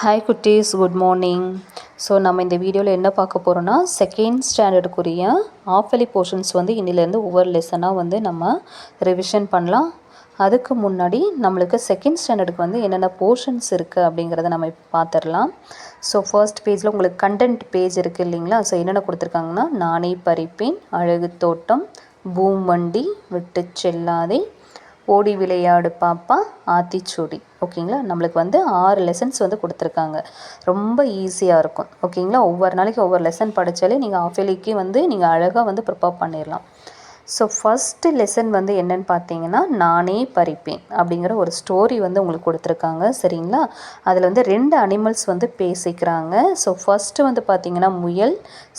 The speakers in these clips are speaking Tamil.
ஹாய் குட்டீஸ், குட் மார்னிங். ஸோ நம்ம இந்த வீடியோவில் என்ன பார்க்க போகிறோன்னா, செகண்ட் ஸ்டாண்டர்டுக்குரிய ஆஃபலி போர்ஷன்ஸ் வந்து இன்னிலேருந்து ஒவ்வொரு லெசனாக வந்து நம்ம ரிவிஷன் பண்ணலாம். அதுக்கு முன்னாடி நம்மளுக்கு செகண்ட் ஸ்டாண்டர்டுக்கு வந்து என்னென்ன போர்ஷன்ஸ் இருக்குது அப்படிங்கிறத நம்ம இப்போ பார்த்துடலாம். ஸோ ஃபர்ஸ்ட் பேஜில் உங்களுக்கு கண்டென்ட் பேஜ் இருக்குது இல்லைங்களா. ஸோ என்னென்ன கொடுத்துருக்காங்கன்னா, நானே பறிப்பேன், அழகு தோட்டம், பூம் வண்டி, விட்டு செல்லாதே, ஓடி விளையாடு பாப்பா, ஆத்திச்சூடி. ஓகேங்களா, நம்மளுக்கு வந்து 6 லெசன்ஸ் வந்து கொடுத்துருக்காங்க. ரொம்ப ஈஸியாக இருக்கும். ஓகேங்களா, ஒவ்வொரு நாளைக்கு ஒவ்வொரு லெசன் படித்தாலே நீங்கள் ஆஃபேலிக்கு வந்து நீங்கள் அழகாக வந்து ப்ரிப்பேர் பண்ணிடலாம். ஸோ ஃபஸ்ட்டு லெசன் வந்து என்னென்னு பார்த்தீங்கன்னா, நானே பறிப்பேன் அப்படிங்கிற ஒரு ஸ்டோரி வந்து உங்களுக்கு கொடுத்துருக்காங்க. சரிங்களா, அதில் வந்து 2 அனிமல்ஸ் வந்து பேசிக்கிறாங்க. ஸோ ஃபஸ்ட்டு வந்து பார்த்திங்கன்னா முயல்,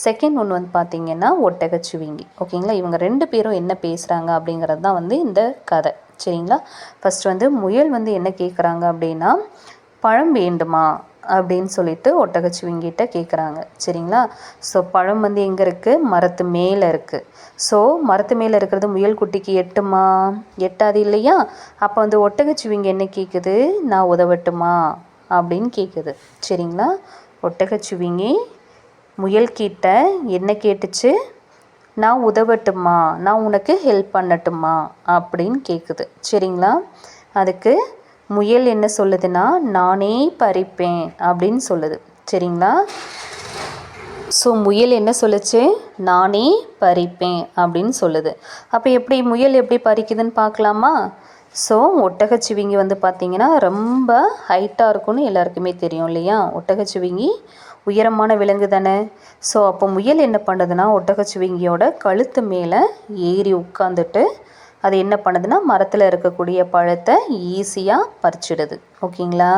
செகண்ட் ஒன்று வந்து பார்த்திங்கன்னா ஒட்டகச்சிவிங்கி. ஓகேங்களா, இவங்க 2 பேரும் என்ன பேசுகிறாங்க அப்படிங்கிறது தான் வந்து இந்த கதை. சரிங்களா, ஃபஸ்ட்டு வந்து முயல் வந்து என்ன கேட்குறாங்க அப்படின்னா, பழம் வேண்டுமா அப்படின்னு சொல்லிட்டு ஒட்டகச்சிவிங்கிட்ட கேட்குறாங்க. சரிங்களா, ஸோ பழம் வந்து எங்கே இருக்குது, மரத்து மேலே இருக்குது. ஸோ மரத்து மேலே இருக்கிறது முயல் குட்டிக்கு எட்டுமா, எட்டாது இல்லையா. அப்போ வந்து ஒட்டகச்சிவிங்கி என்ன கேட்குது, நான் உதவட்டுமா அப்படின்னு கேட்குது. சரிங்களா, ஒட்டகச்சிவிங்கி முயல்கிட்ட என்ன கேட்டுச்சு, நான் உதவட்டுமா, நான் உனக்கு ஹெல்ப் பண்ணட்டுமா அப்படின்னு கேட்குது. சரிங்களா, அதுக்கு முயல் என்ன சொல்லுதுன்னா, நானே பறிப்பேன் அப்படின்னு சொல்லுது. சரிங்களா, ஸோ முயல் என்ன சொல்லுச்சு, நானே பறிப்பேன் அப்படின்னு சொல்லுது. அப்போ எப்படி முயல் எப்படி பறிக்குதுன்னு பார்க்கலாமா. ஸோ ஒட்டகச்சிவிங்கி வந்து பார்த்திங்கன்னா ரொம்ப ஹைட்டாக இருக்கும்னு எல்லாருக்குமே தெரியும் இல்லையா. ஒட்டகச்சிவிங்கி உயரமான விலங்கு தானே. ஸோ அப்போ முயல் என்ன பண்ணுதுன்னா, ஒட்டகச்சிவிங்கியோட கழுத்து மேலே ஏறி உட்காந்துட்டு அது என்ன பண்ணுதுன்னா, மரத்தில் இருக்கக்கூடிய பழத்தை ஈஸியாக பறிச்சிடுது. ஓகேங்களா,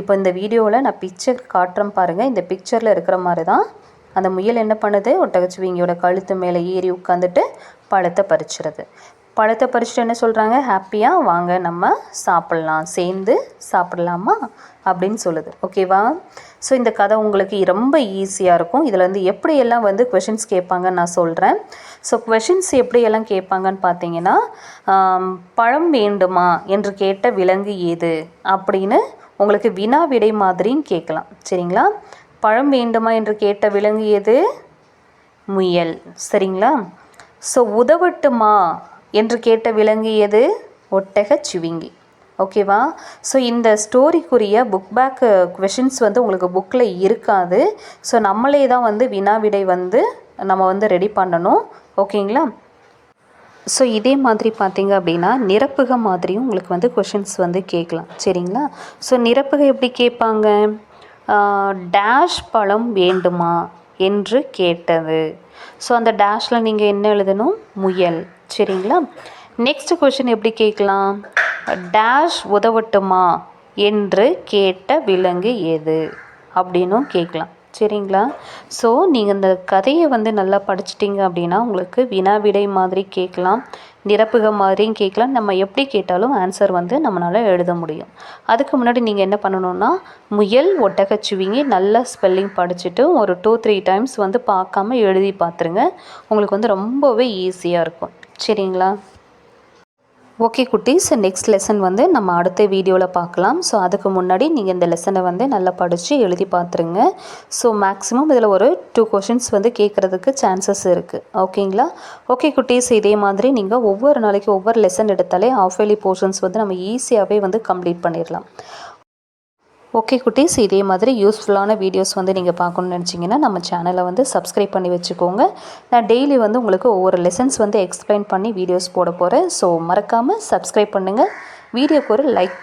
இப்போ இந்த வீடியோவில் நான் பிக்சர் காட்டுறேன் பாருங்கள். இந்த பிக்சரில் இருக்கிற மாதிரி தான் அந்த முயல் என்ன பண்ணுது, ஒட்டகச்சிவிங்கியோட கழுத்து மேலே ஏறி உட்காந்துட்டு பழத்தை பறிச்சிடுது. பழத்தை பறிச்சுட்டு என்ன சொல்கிறாங்க, ஹாப்பியாக வாங்க நம்ம சாப்பிட்லாம், சேர்ந்து சாப்பிட்லாமா அப்படின்னு சொல்லுது. ஓகேவா, ஸோ இந்த கதை உங்களுக்கு ரொம்ப ஈஸியாக இருக்கும். இதில் வந்து எப்படியெல்லாம் வந்து கொஷின்ஸ் கேட்பாங்கன்னு நான் சொல்கிறேன். ஸோ கொஷின்ஸ் எப்படியெல்லாம் கேட்பாங்கன்னு பார்த்தீங்கன்னா, பழம் வேண்டுமா என்று கேட்ட விலங்கு எது அப்படின்னு உங்களுக்கு வினா விடை மாதிரின்னு கேட்கலாம். சரிங்களா, பழம் வேண்டுமா என்று கேட்ட விலங்கு எது, முயல். சரிங்களா, ஸோ உதவட்டுமா என்று கேட்ட விலங்கு எது, ஒட்டகச்சிவிங்கி. ஓகேவா, ஸோ இந்த ஸ்டோரிக்குரிய புக் பேக் கொஷின்ஸ் வந்து உங்களுக்கு புக்கில் இருக்காது. ஸோ நம்மளே தான் வந்து வினா விடை வந்து நம்ம வந்து ரெடி பண்ணணும். ஓகேங்களா, ஸோ இதே மாதிரி பார்த்திங்க அப்படின்னா நிரப்புக மாதிரியும் உங்களுக்கு வந்து கொஷின்ஸ் வந்து கேட்கலாம். சரிங்களா, ஸோ நிரப்புக எப்படி கேட்பாங்க, டேஷ் பழம் வேண்டுமா என்று கேட்டது. ஸோ அந்த டேஷில் நீங்கள் என்ன எழுதணும், முயல். சரிங்களா, நெக்ஸ்ட் கொஷின் எப்படி கேட்கலாம், டேஷ் உதவட்டுமா என்று கேட்ட விலங்கு எது அப்படின்னும் கேட்கலாம். சரிங்களா, ஸோ நீங்கள் இந்த கதையை வந்து நல்லா படிச்சிட்டிங்க அப்படின்னா உங்களுக்கு வினா விடை மாதிரி கேட்கலாம், நிரப்புக மாதிரியும் கேட்கலாம். நம்ம எப்படி கேட்டாலும் ஆன்சர் வந்து நம்மளால் எழுத முடியும். அதுக்கு முன்னாடி நீங்கள் என்ன பண்ணணுன்னா, முயல் ஒட்டகச்சிவிங்கி நல்லா ஸ்பெல்லிங் படிச்சுட்டு ஒரு 2-3 டைம்ஸ் வந்து பார்க்காம எழுதி பார்த்துருங்க. உங்களுக்கு வந்து ரொம்பவே ஈஸியாக இருக்கும். சரிங்களா, ஓகே குட்டீஸ், நெக்ஸ்ட் லெசன் வந்து நம்ம அடுத்த வீடியோவில் பார்க்கலாம். ஸோ அதுக்கு முன்னாடி நீங்கள் இந்த லெசனை வந்து நல்லா படித்து எழுதி பார்த்துருங்க. ஸோ மேக்ஸிமம் இதில் ஒரு 2 கொஷின்ஸ் வந்து கேட்குறதுக்கு சான்சஸ் இருக்குது. ஓகேங்களா, ஓகே குட்டீஸ், இதே மாதிரி நீங்கள் ஒவ்வொரு நாளைக்கு ஒவ்வொரு லெசன் எடுத்தாலே ஆஃபேலி போர்ஷன்ஸ் வந்து நம்ம ஈஸியாகவே வந்து கம்ப்ளீட் பண்ணிடலாம். ஓகே குட்டீஸ், இதே மாதிரி யூஸ்ஃபுல்லான வீடியோஸ் வந்து நீங்கள் பார்க்கணுன்னு நினச்சிங்கன்னா நம்ம சேனலை வந்து சப்ஸ்கிரைப் பண்ணி வச்சுக்கோங்க. நான் டெய்லி வந்து உங்களுக்கு ஒவ்வொரு லெசன்ஸ் வந்து எக்ஸ்பிளைன் பண்ணி வீடியோஸ் போட போகிறேன். ஸோ மறக்காமல் சப்ஸ்கிரைப் பண்ணுங்கள். வீடியோக்கு ஒரு லைக்